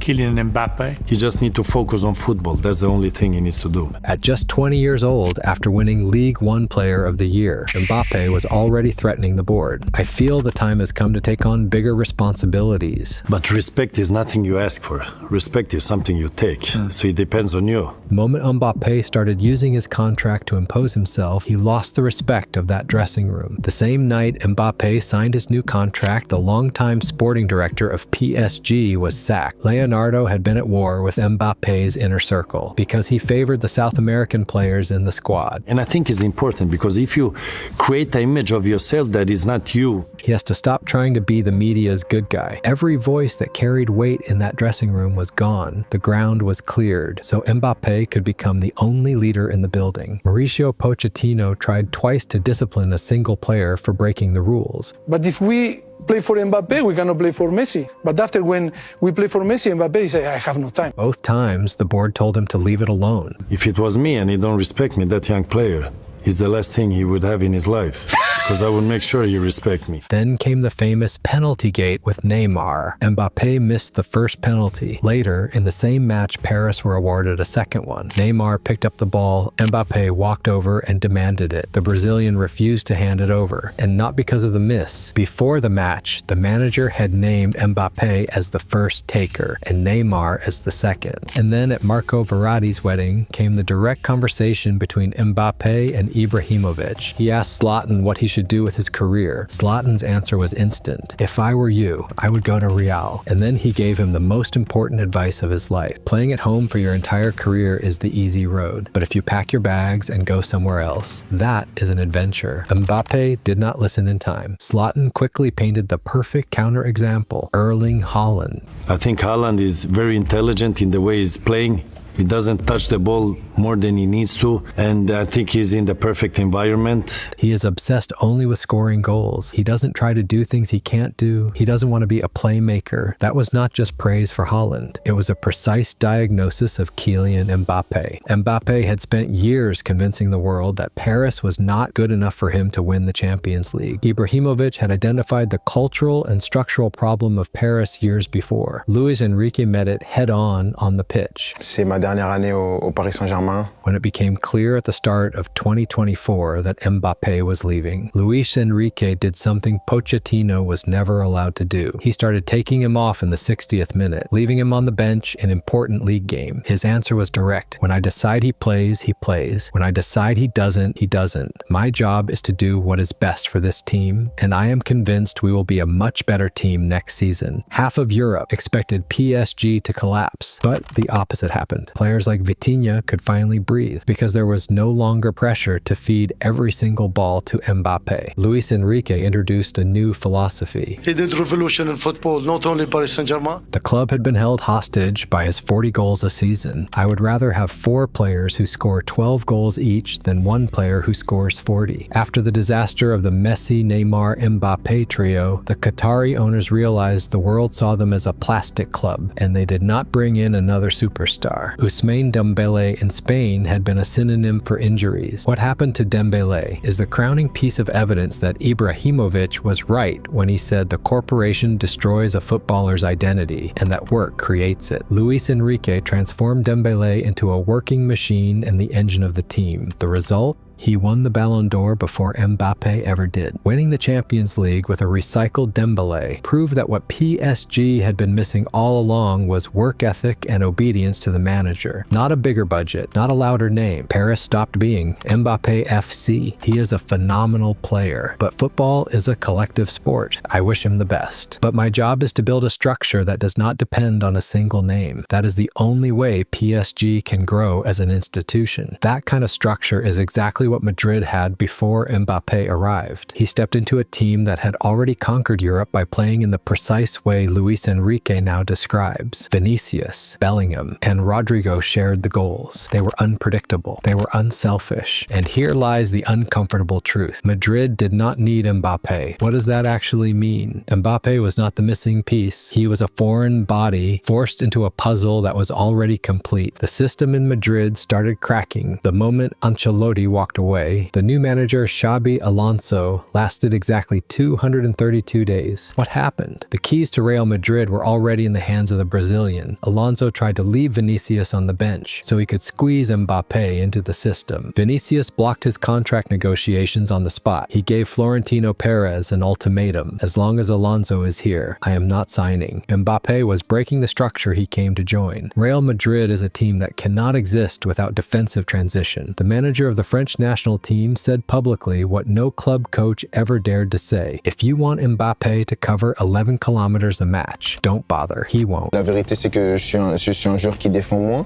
Kylian Mbappé. He just needs to focus on football. That's the only thing he needs to do. At just 20 years old, after winning League One Player of the Year, Mbappé was already threatening the board. I feel the time has come to take on bigger responsibilities. But respect is nothing you ask for. Respect is something you take. So it depends on you. The moment Mbappé started using his contract to impose himself, he lost the respect of that dressing room. The same night Mbappé signed his new contract, the longtime sporting director of PSG was sacked. Leonardo had been at war with Mbappé's inner circle because he favored the South American players in the squad. And I think it's important because if you create an image of yourself that is not you, he has to stop trying to be the media's good guy. Every voice that carried weight in that dressing room was gone. The ground was cleared, so Mbappé could become the only leader in the building. Mauricio Pochettino tried twice to discipline a single player for breaking the rules. But if we play for Mbappé, we cannot play for Messi. But after when we play for Messi, Mbappé say, I have no time. Both times, the board told him to leave it alone. If it was me and he don't respect me, that young player is the last thing he would have in his life. Because I would make sure you respect me. Then came the famous penalty gate with Neymar. Mbappé missed the first penalty. Later, in the same match, Paris were awarded a second one. Neymar picked up the ball. Mbappé walked over and demanded it. The Brazilian refused to hand it over, and not because of the miss. Before the match, the manager had named Mbappé as the first taker and Neymar as the second. And then at Marco Verratti's wedding came the direct conversation between Mbappé and Ibrahimović. He asked Zlatan what he should do with his career. Zlatan's answer was instant. If I were you, I would go to Real. And then he gave him the most important advice of his life. Playing at home for your entire career is the easy road. But if you pack your bags and go somewhere else, that is an adventure. Mbappé did not listen in time. Zlatan quickly painted the perfect counterexample, Erling Haaland. I think Haaland is very intelligent in the way he's playing. He doesn't touch the ball more than he needs to, and I think he's in the perfect environment. He is obsessed only with scoring goals. He doesn't try to do things he can't do. He doesn't want to be a playmaker. That was not just praise for Haaland. It was a precise diagnosis of Kylian Mbappé. Mbappé had spent years convincing the world that Paris was not good enough for him to win the Champions League. Ibrahimović had identified the cultural and structural problem of Paris years before. Luis Enrique met it head-on the pitch. C'est ma dernière année au Paris Saint-Germain. When it became clear at the start of 2024 that Mbappé was leaving, Luis Enrique did something Pochettino was never allowed to do. He started taking him off in the 60th minute, leaving him on the bench in important league game. His answer was direct. When I decide he plays, he plays. When I decide he doesn't, he doesn't. My job is to do what is best for this team, and I am convinced we will be a much better team next season. Half of Europe expected PSG to collapse, but the opposite happened. Players like Vitinha could finally breathe because there was no longer pressure to feed every single ball to Mbappé. Luis Enrique introduced a new philosophy. He did revolution in football, not only Paris Saint-Germain. The club had been held hostage by his 40 goals a season. I would rather have 4 players who score 12 goals each than 1 player who scores 40. After the disaster of the Messi, Neymar, Mbappé trio, the Qatari owners realized the world saw them as a plastic club, and they did not bring in another superstar. Ousmane Dembélé in Spain had been a synonym for injuries. What happened to Dembélé is the crowning piece of evidence that Ibrahimović was right when he said the corporation destroys a footballer's identity and that work creates it. Luis Enrique transformed Dembélé into a working machine and the engine of the team. The result? He won the Ballon d'Or before Mbappé ever did. Winning the Champions League with a recycled Dembélé proved that what PSG had been missing all along was work ethic and obedience to the manager. Not a bigger budget, not a louder name. Paris stopped being Mbappé FC. He is a phenomenal player, but football is a collective sport. I wish him the best. But my job is to build a structure that does not depend on a single name. That is the only way PSG can grow as an institution. That kind of structure is exactly what Madrid had before Mbappé arrived. He stepped into a team that had already conquered Europe by playing in the precise way Luis Enrique now describes. Vinicius, Bellingham, and Rodrigo shared the goals. They were unpredictable. They were unselfish. And here lies the uncomfortable truth. Madrid did not need Mbappé. What does that actually mean? Mbappé was not the missing piece. He was a foreign body forced into a puzzle that was already complete. The system in Madrid started cracking the moment Ancelotti walked away, the new manager Xabi Alonso lasted exactly 232 days. What happened? The keys to Real Madrid were already in the hands of the Brazilian. Alonso tried to leave Vinicius on the bench so he could squeeze Mbappé into the system. Vinicius blocked his contract negotiations on the spot. He gave Florentino Perez an ultimatum: as long as Alonso is here, I am not signing. Mbappé was breaking the structure he came to join. Real Madrid is a team that cannot exist without defensive transition. The manager of the French national team said publicly what no club coach ever dared to say: if you want Mbappé to cover 11 kilometers a match, don't bother, he won't. La vérité, c'est que je suis un joueur qui défend moins,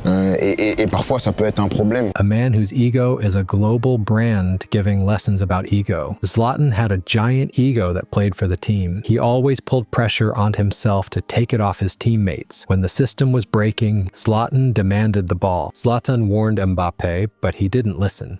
et parfois ça peut être un problème. A man whose ego is a global brand giving lessons about ego. Zlatan had a giant ego that played for the team. He always pulled pressure on himself to take it off his teammates. When the system was breaking, Zlatan demanded the ball. Zlatan warned Mbappé, but he didn't listen.